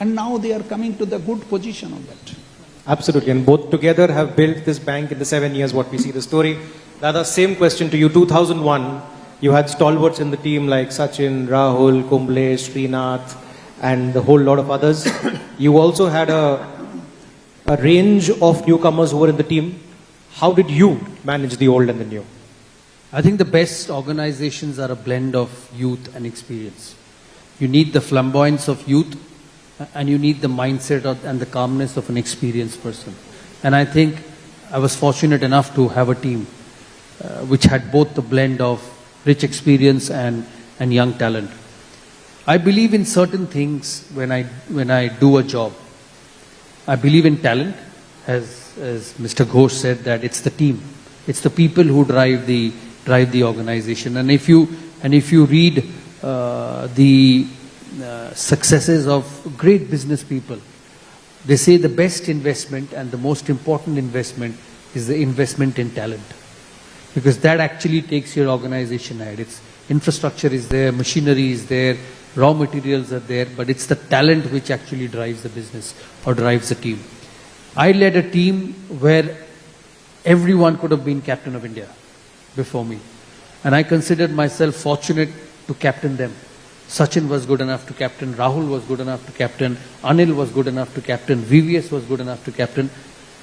And now they are coming to the good position of that. Absolutely, and both together have built this bank in the 7 years what we see the story. Dada, same question to you. 2001, you had stalwarts in the team like Sachin, Rahul, Kumble, Srinath, and the whole lot of others. You also had a range of newcomers who were in the team. How did you manage the old and the new? I think the best organizations are a blend of youth and experience. You need the flamboyance of youth and you need the mindset and the calmness of an experienced person. And I think I was fortunate enough to have a team which had both the blend of rich experience and young talent. I believe in certain things when I do a job. I believe in talent, as Mr. Ghosh said, that it's the team. It's the people who drive the organization. And if you read the successes of great business people, they say the best investment and the most important investment is the investment in talent, because that actually takes your organization ahead. Its infrastructure is there, machinery is there, raw materials are there, but it's the talent which actually drives the business or drives the team. I led a team where everyone could have been captain of India before me, and I considered myself fortunate to captain them. Sachin was good enough to captain, Rahul was good enough to captain, Anil was good enough to captain, VVS was good enough to captain,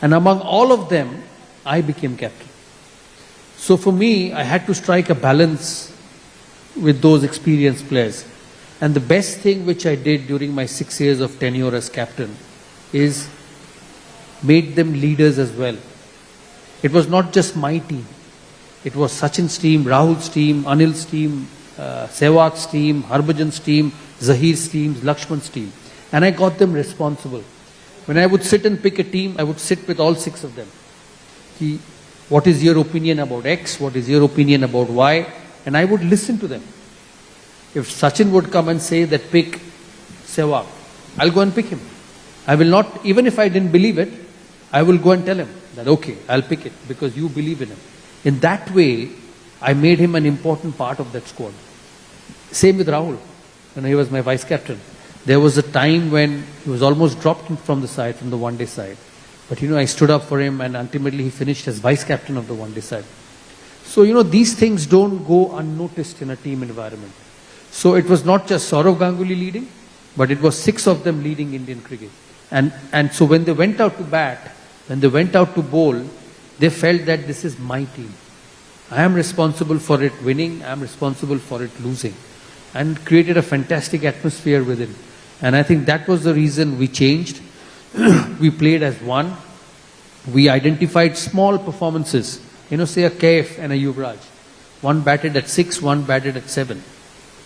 and among all of them, I became captain. So for me, I had to strike a balance with those experienced players. And the best thing which I did during my 6 years of tenure as captain is made them leaders as well. It was not just my team. It was Sachin's team, Rahul's team, Anil's team, Sehwag's team, Harbhajan's team, Zahir's team, Lakshman's team. And I got them responsible. When I would sit and pick a team, I would sit with all 6 of them. What is your opinion about X? What is your opinion about Y? And I would listen to them. If Sachin would come and say that pick Sehwag, I'll go and pick him. I will not, even if I didn't believe it, I will go and tell him that okay, I'll pick it because you believe in him. In that way, I made him an important part of that squad. Same with Rahul, when he was my vice captain. There was a time when he was almost dropped from the side, from the one-day side. But I stood up for him and ultimately he finished as vice captain of the one-day side. So, these things don't go unnoticed in a team environment. So it was not just Sourav Ganguly leading, but it was 6 of them leading Indian cricket. And so when they went out to bat, when they went out to bowl, they felt that this is my team. I am responsible for it winning, I am responsible for it losing. And created a fantastic atmosphere within. And I think that was the reason we changed. We played as one. We identified small performances. Say a KF and a Yuvraj. One batted at 6, one batted at 7.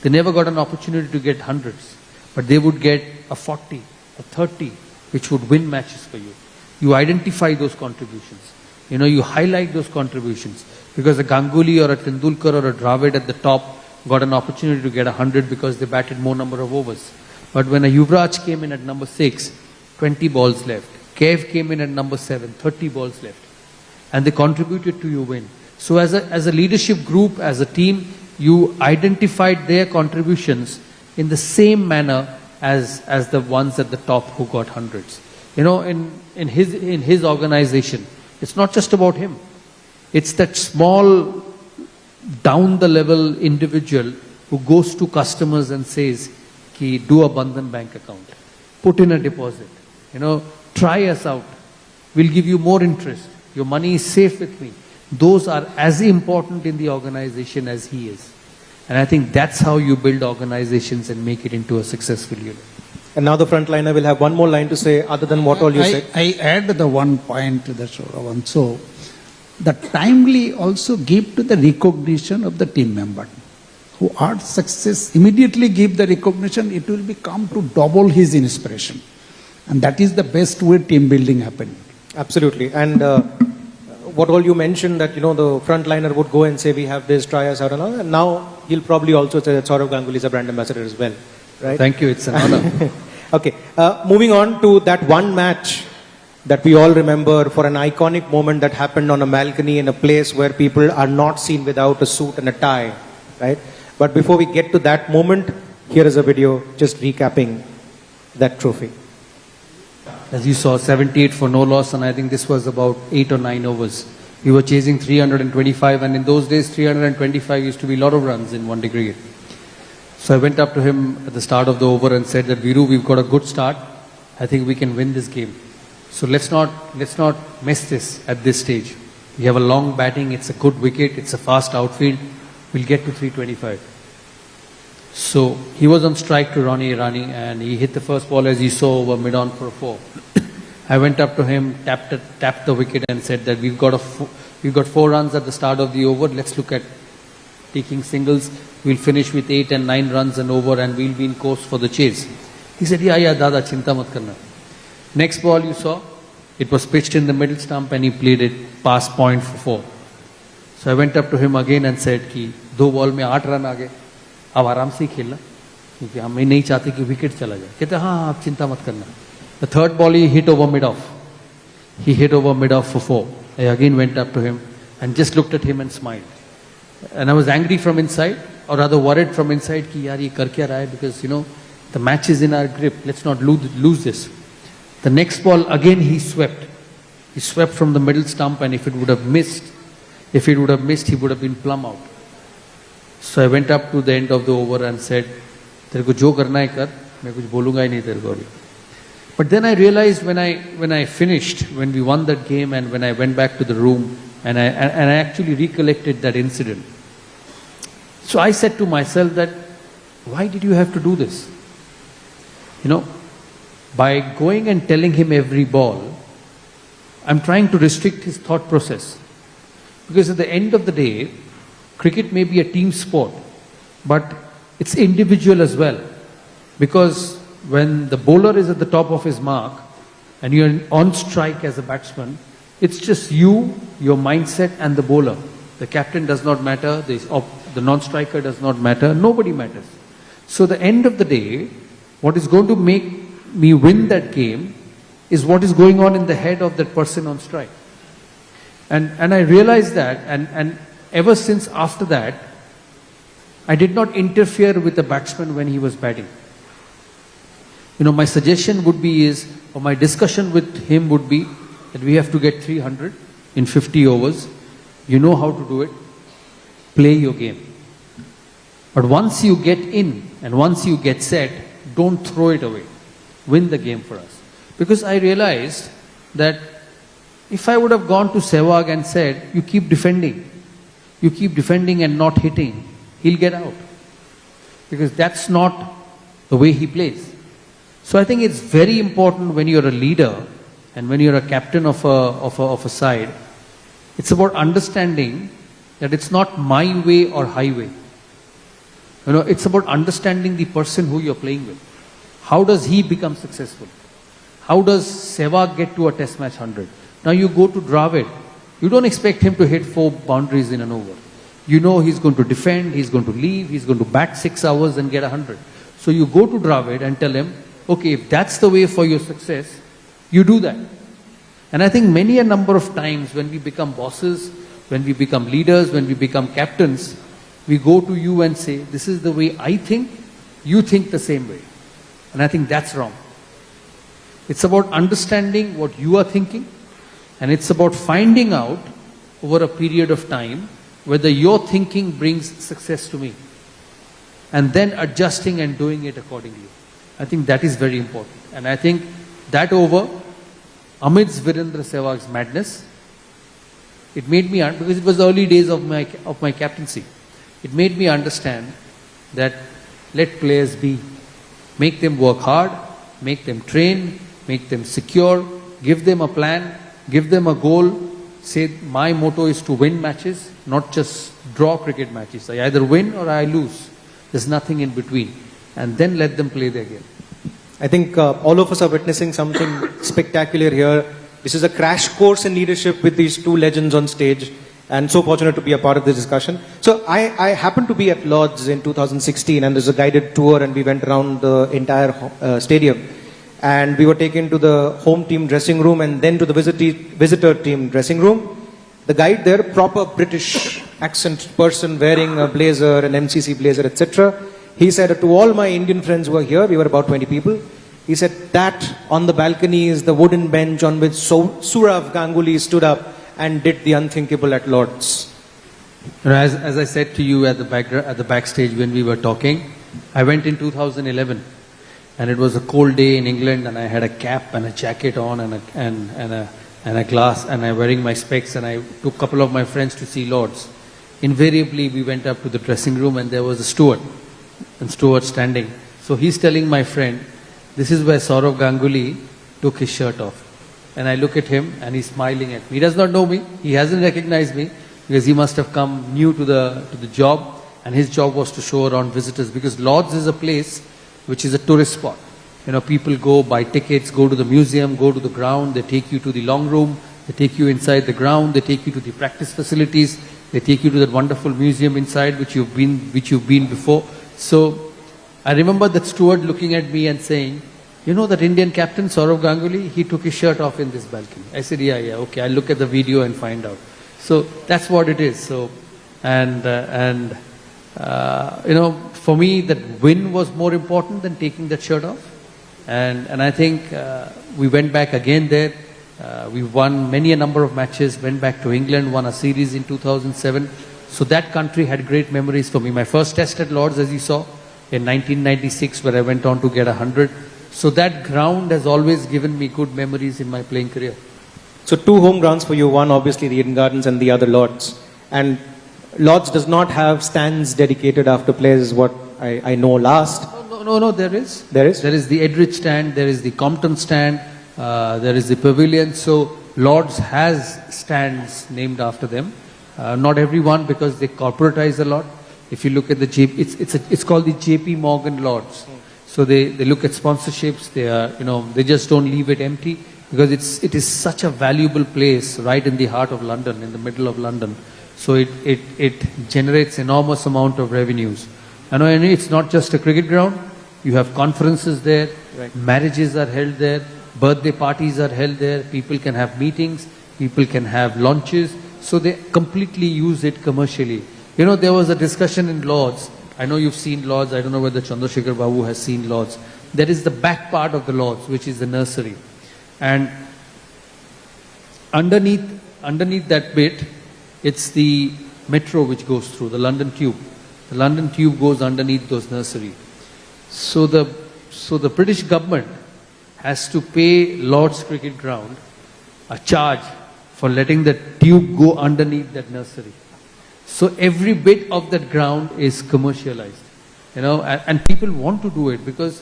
They never got an opportunity to get hundreds. But they would get a 40, a 30, which would win matches for you. You identify those contributions. You highlight those contributions. Because a Ganguly or a Tendulkar or a Dravid at the top got an opportunity to get 100 because they batted more number of overs. But when a Yuvraj came in at number 6, 20 balls left. KF came in at number 7, 30 balls left. And they contributed to your win. So as a leadership group, as a team, you identified their contributions in the same manner as the ones at the top who got hundreds. In his organization, it's not just about him. It's that small, down the level individual who goes to customers and says, do a Bandhan bank account, put in a deposit, try us out, we'll give you more interest, your money is safe with me. Those are as important in the organization as he is. And I think that's how you build organizations and make it into a successful unit. And now the frontliner will have one more line to say other than what all you said. I add the one point to the Sourav. So, the timely also give to the recognition of the team member. Who are success, immediately give the recognition, it will become to double his inspiration. And that is the best way team building happen. Absolutely. And what all you mentioned that, the frontliner would go and say, we have this, try us out and all. And now he'll probably also say that Sourav Ganguly is a brand ambassador as well. Right? Thank you. It's an honor. Okay. Moving on to that one match that we all remember for an iconic moment that happened on a balcony in a place where people are not seen without a suit and a tie. Right? But before we get to that moment, here is a video just recapping that trophy? As you saw, 78 for no loss, and I think this was about 8 or 9 overs. We were chasing 325, and in those days, 325 used to be a lot of runs in one day cricket. So I went up to him at the start of the over and said that, Viru, we've got a good start. I think we can win this game. So let's not mess this at this stage. We have a long batting, it's a good wicket, it's a fast outfield. We'll get to 325. So he was on strike to Ronnie Irani, and he hit the first ball, as you saw, over mid-on for a 4. I went up to him, tapped the wicket and said that we've got 4 runs at the start of the over. Let's look at taking singles. We'll finish with 8 and 9 runs and over, and we'll be in course for the chase. He said, yeah, Dada, chinta mat karna. Next ball you saw, it was pitched in the middle stump and he played it past point for 4. So I went up to him again and said कि 2 ball में 8 run आ गए, अब आराम से ही खेलना, क्योंकि हम नहीं चाहते कि विकेट चला जाए. कहते हाँ आप चिंता मत करना. The third ball he hit over mid-off. He hit over mid-off for 4. I again went up to him and just looked at him and smiled. And I was angry from inside, or rather worried from inside कि यार ये कर क्या रहा है, because you know the match is in our grip. Let's not lose this. The next ball again he swept. He swept from the middle stump, and if it would have missed, he would have been plumb out. So I went up to the end of the over and said, तेरे को जो करना है कर, मैं कुछ बोलूँगा ही नहीं तेरे को अभी. But then I realized when I finished, when we won that game, and when I went back to the room, and I actually recollected that incident. So I said to myself that, why did you have to do this? You know, by going and telling him every ball, I'm trying to restrict his thought process. Because at the end of the day, cricket may be a team sport, but it's individual as well. Because when the bowler is at the top of his mark and you're on strike as a batsman, it's just you, your mindset and the bowler. The captain does not matter, the non-striker does not matter, nobody matters. So the end of the day, what is going to make me win that game is what is going on in the head of that person on strike. And I realized that, and ever since after that, I did not interfere with the batsman when he was batting. You know, my suggestion would be or my discussion with him would be that we have to get 300 in 50 overs. You know how to do it. Play your game. But once you get in and once you get set, don't throw it away. Win the game for us. Because I realized that if I would have gone to Sehwag and said, you keep defending and not hitting, he'll get out. Because that's not the way he plays. So I think it's very important when you're a leader and when you're a captain of a side, it's about understanding that it's not my way or highway. You know, it's about understanding the person who you're playing with. How does he become successful? How does Sehwag get to a test match 100? Now you go to Dravid. You don't expect him to hit 4 boundaries in an over. You know he's going to defend, he's going to leave, he's going to bat 6 hours and get 100. So you go to Dravid and tell him, okay, if that's the way for your success, you do that. And I think many a number of times when we become bosses, when we become leaders, when we become captains, we go to you and say, this is the way I think, you think the same way. And I think that's wrong. It's about understanding what you are thinking, and it's about finding out over a period of time whether your thinking brings success to me, and then adjusting and doing it accordingly. I think that is very important. And I think that over, amidst Virendra Sehwag's madness, it made me, because it was the early days of my captaincy, it made me understand that let players be. Make them work hard, make them train, make them secure, give them a plan, give them a goal. Say, my motto is to win matches, not just draw cricket matches. I either win or I lose. There's nothing in between. And then let them play their game. I think all of us are witnessing something spectacular here. This is a crash course in leadership with these 2 legends on stage, and so fortunate to be a part of this discussion. So I happened to be at Lord's in 2016, and there's a guided tour, and we went around the entire stadium. And we were taken to the home team dressing room and then to the visitor team dressing room. The guide there, proper British accent person wearing a blazer, an MCC blazer, etc. He said to all my Indian friends who were here, we were about 20 people, He said that on the balcony is the wooden bench on which Sourav Ganguly stood up and did the unthinkable at Lord's. As I said to you at the backstage when we were talking, I went in 2011 and it was a cold day in England and I had a cap and a jacket on and a glass and I'm wearing my specs and I took a couple of my friends to see Lord's. Invariably we went up to the dressing room and there was a steward standing. So he's telling my friend, this is where Sourav Ganguly took his shirt off. And I look at him and he's smiling at me. He does not know me. He hasn't recognized me because he must have come new to the job and his job was to show around visitors because Lord's is a place which is a tourist spot. You know, people go buy tickets, go to the museum, go to the ground, they take you to the long room, they take you inside the ground, they take you to the practice facilities, they take you to that wonderful museum inside which you've been before. So I remember that steward looking at me and saying, you know that Indian captain Sourav Ganguly, he took his shirt off in this balcony. I said, yeah, okay, I'll look at the video and find out. So that's what it is. So, you know, for me that win was more important than taking that shirt off. And I think we went back again there. We won many a number of matches, went back to England, won a series in 2007. So that country had great memories for me. My first test at Lord's, as you saw, in 1996, where I went on to get 100. So that ground has always given me good memories in my playing career. So two home grounds for you, one obviously the Eden Gardens and the other Lord's. And Lord's does not have stands dedicated after players, is what I know last. No, there is. There is? There is the Edridge stand, there is the Compton stand, there is the Pavilion. So Lord's has stands named after them. Not everyone because they corporatize a lot. If you look at the it's called the JP Morgan Lords. So they look at sponsorships. They just don't leave it empty because it is such a valuable place right in the heart of London, in the middle of London. So it generates enormous amount of revenues. And it's not just a cricket ground. You have conferences there, right. Marriages are held there, birthday parties are held there. People can have meetings, people can have lunches. So they completely use it commercially. You know, there was a discussion in Lord's. I know you've seen Lord's. I don't know whether Chandrasekhar Babu has seen Lord's. There is the back part of the Lord's, which is the nursery. And underneath that bit, it's the metro which goes through, the London Tube. The London Tube goes underneath those nursery. So the British government has to pay Lord's Cricket Ground a charge for letting the tube go underneath that nursery. So every bit of that ground is commercialized, you know, and people want to do it because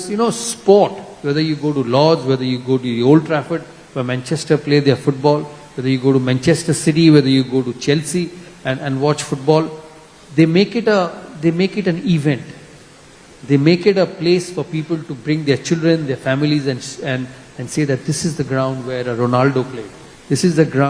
you know, sport, whether you go to Lord's, whether you go to the Old Trafford, where Manchester play their football, whether you go to Manchester City, whether you go to Chelsea and watch football, they make it an event. They make it a place for people to bring their children, their families and say that this is the ground where a Ronaldo played. This is the ground